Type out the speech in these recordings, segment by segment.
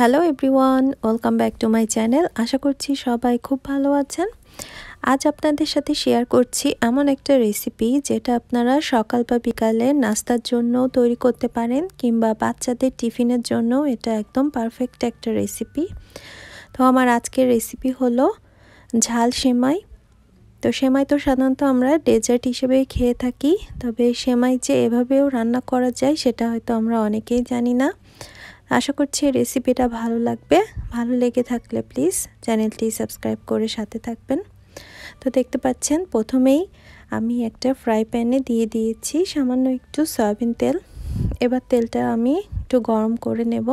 Hello everyone, welcome back to my channel. আশা করছি সবাই খুব ভালো আছেন। আজ আপনাদের সাথে শেয়ার করছি এমন একটা রেসিপি যেটা আপনারা সকাল বা বিকালে নাস্তার জন্য তৈরি করতে পারেন, কিংবা বাচ্চাদের টিফিনের জন্য এটা একদম পারফেক্ট একটা রেসিপি। তো আমার আজকের রেসিপি হলো ঝাল সেমাই। তো সেমাই তো সাধারণত আমরা ডেজার্ট হিসেবে খেয়ে থাকি, তবে সেমাই যে এভাবেও রান্না করা যায় সেটা হয়তো আমরা অনেকেই জানি না। আশা করছি রেসিপিটা ভালো লাগবে। ভালো লেগে থাকলে প্লিজ চ্যানেলটি সাবস্ক্রাইব করে সাথে থাকবেন। তো দেখতে পাচ্ছেন প্রথমেই আমি একটা ফ্রাই প্যানে দিয়ে দিয়েছি সামান্য একটু সয়াবিন তেল। এবার তেলটা আমি একটু গরম করে নেব।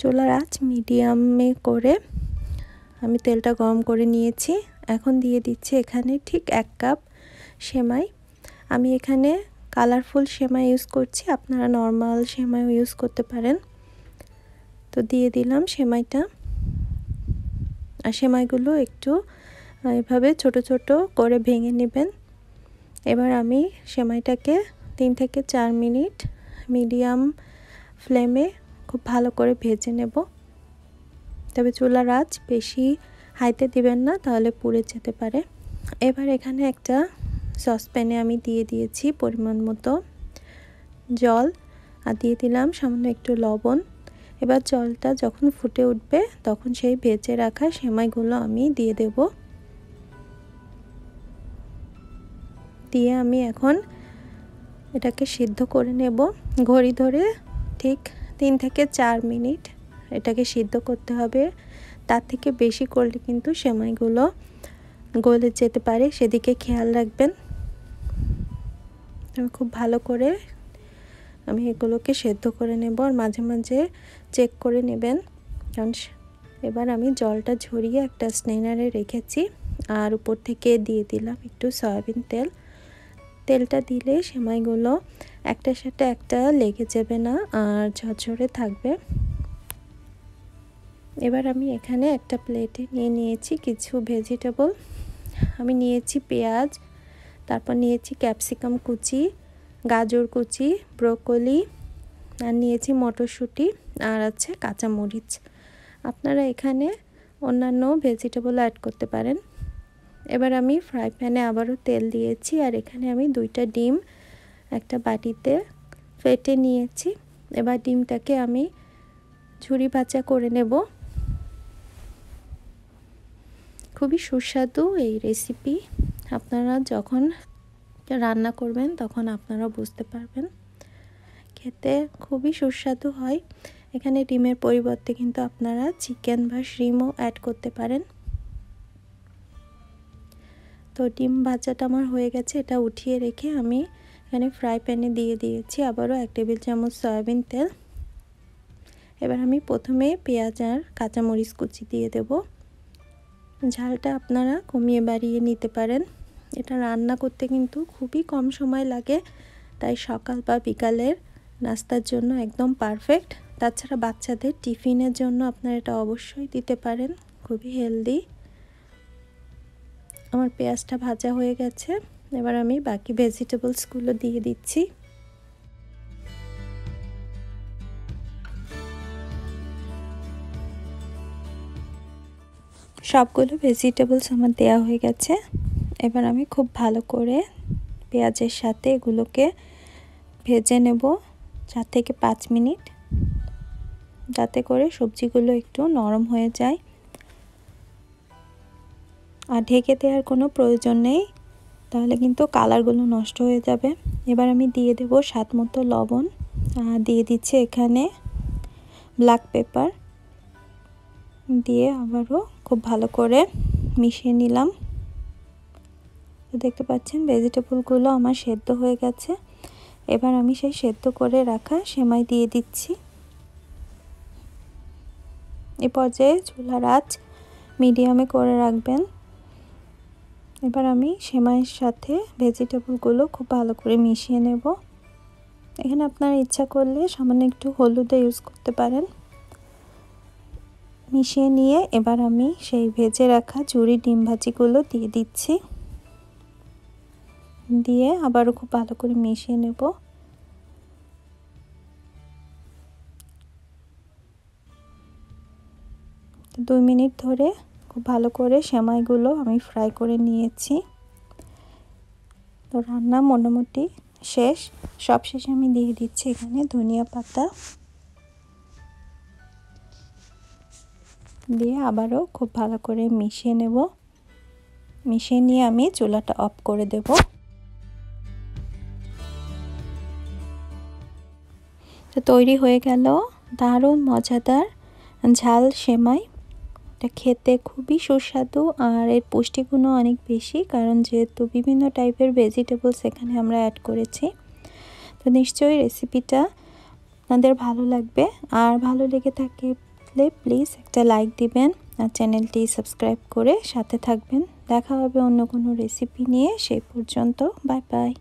চুলার আঁচ মিডিয়ামে করে আমি তেলটা গরম করে নিয়েছি। এখন দিয়ে দিচ্ছি এখানে ঠিক 1 কাপ সেমাই। আমি এখানে কালারফুল সেমাই ইউজ করছি, আপনারা নর্মাল সেমাইও ইউজ করতে পারেন। তো দিয়ে দিলাম সেমাইটা। আর সেমাইগুলো একটু এভাবে ছোট ছোট করে ভেঙে নেবেন। এবার আমি সেমাইটাকে 3 থেকে 4 মিনিট মিডিয়াম ফ্লেমে খুব ভালো করে ভেজে নেব। তবে চুলার আঁচ বেশি হাইতে দিবেন না, তাহলে পুড়ে যেতে পারে। এবার এখানে একটা সসপ্যানে আমি দিয়ে দিয়েছি পরিমাণ মতো জল, আর দিয়ে দিলাম সামান্য একটু লবণ। এবার জলটা যখন ফুটে উঠবে তখন সেই ভেজে রাখা সেমাইগুলো আমি দিয়ে দেব। দিয়ে আমি এখন এটাকে সিদ্ধ করে নেব। ঘড়ি ধরে ঠিক 3 থেকে 4 মিনিট এটাকে সিদ্ধ করতে হবে। তার থেকে বেশি করলে কিন্তু সেমাইগুলো গলে যেতে পারে, সেদিকে খেয়াল রাখবেন। খুব ভালো করে আমি এগুলোকে সেদ্ধ করে নেব, আর মাঝে মাঝে চেক করে নেবেন। কারণ এবার আমি জলটা ঝরিয়ে একটা স্ট্রেনারে রেখেছি, আর উপর থেকে দিয়ে দিলাম একটু সয়াবিন তেল। তেলটা দিলে সেমাইগুলো একটার সাথে একটা লেগে যাবে না, আর ঝরঝরে থাকবে। এবার আমি এখানে একটা প্লেটে নিয়ে নিয়েছি কিছু ভেজিটেবল। আমি নিয়েছি পেঁয়াজ, তারপর নিয়েছি ক্যাপসিকাম কুচি, গাজর কুচি, ব্রোকলি, আর নিয়েছি মটরশুঁটি, আর আছে কাঁচামরিচ। আপনারা এখানে অন্যান্য ভেজিটেবল অ্যাড করতে পারেন। এবার আমি ফ্রাই প্যানে আবারও তেল দিয়েছি, আর এখানে আমি 2টা ডিম একটা বাটিতে ফেটে নিয়েছি। এবার ডিমটাকে আমি ঝুরি ভাজা করে নেব। খুবই সুস্বাদু এই রেসিপি। আপনারা যখন রান্না করবেন তখন আপনারা বুঝতে পারবেন, খেতে খুবই সুস্বাদু হয়। এখানে ডিমের পরিবর্তে কিন্তু আপনারা চিকেন বা শ্রিমও অ্যাড করতে পারেন। তো ডিম ভাজাটা আমার হয়ে গেছে, এটা উঠিয়ে রেখে আমি এখানে ফ্রাই প্যানে দিয়ে দিয়েছি আবারও 1 টেবিল চামচ সয়াবিন তেল। এবার আমি প্রথমে পেঁয়াজ আর কাঁচামরিচ কুচি দিয়ে দেব। ঝালটা আপনারা কমিয়ে বাড়িয়ে নিতে পারেন। এটা রান্না করতে কিন্তু খুবই কম সময় লাগে, তাই সকাল বা বিকালের নাস্তার জন্য একদম পারফেক্ট। তাছাড়া বাচ্চাদের টিফিনের জন্য আপনারা এটা অবশ্যই দিতে পারেন, খুবই হেলদি। আমার পেঁয়াজটা ভাজা হয়ে গেছে, এবার আমি বাকি ভেজিটেবলসগুলো দিয়ে দিচ্ছি। সবগুলো ভেজিটেবলস আমার দেয়া হয়ে গেছে। এবার আমি খুব ভালো করে পেঁয়াজের সাথে এগুলোকে ভেজে নেব 4 থেকে 5 মিনিট, যাতে করে সবজিগুলো একটু নরম হয়ে যায়। আর ঢেকে দেওয়ার কোনো প্রয়োজন নেই, তাহলে কিন্তু কালারগুলো নষ্ট হয়ে যাবে। এবার আমি দিয়ে দেব স্বাদ মতো লবণ, আর দিয়ে দিচ্ছি এখানে ব্ল্যাক পেপার, দিয়ে আবারও খুব ভালো করে মিশিয়ে নিলাম। দেখতে পাচ্ছেন ভেজিটেবলগুলো আমার সেদ্ধ হয়ে গেছে। এবার আমি সেই সেদ্ধ করে রাখা সেমাই দিয়ে দিচ্ছি। এই পর্যায়ে চুলার আঁচ মিডিয়ামে করে রাখবেন। এবার আমি সেমাইয়ের সাথে ভেজিটেবলগুলো খুব ভালো করে মিশিয়ে নেব। এখানে আপনারা ইচ্ছা করলে সামান্য একটু হলুদ ইউজ করতে পারেন। মিশিয়ে নিয়ে এবার আমি সেই ভেজে রাখা ঝুরি ডিম ভাজিগুলো দিয়ে দিচ্ছি। দিয়ে আবারও খুব ভালো করে মিশিয়ে নেব। 2 মিনিট ধরে খুব ভালো করে সেমাইগুলো আমি ফ্রাই করে নিয়েছি। তো রান্না মোটামুটি শেষ। সবশেষে আমি দিয়ে দিচ্ছি এখানে ধনিয়া পাতা, দিয়ে আবারও খুব ভালো করে মিশিয়ে নেব। মিশিয়ে নিয়ে আমি চুলাটা অফ করে দেব। তো তৈরি হয়ে গেল দারুণ মজাদার ঝাল সেমাই। এটা খেতে খুবই সুস্বাদু আর এর পুষ্টিগুণও অনেক বেশি, কারণ যেহেতু বিভিন্ন টাইপের ভেজিটেবলস এখানে আমরা অ্যাড করেছি। তো নিশ্চয়ই রেসিপিটা আপনাদের ভালো লাগবে, আর ভালো লেগে থাকলে প্লিজ একটা লাইক দিবেন আর চ্যানেলটি সাবস্ক্রাইব করে সাথে থাকবেন। দেখা হবে অন্য কোনো রেসিপি নিয়ে। সেই পর্যন্ত বাই বাই।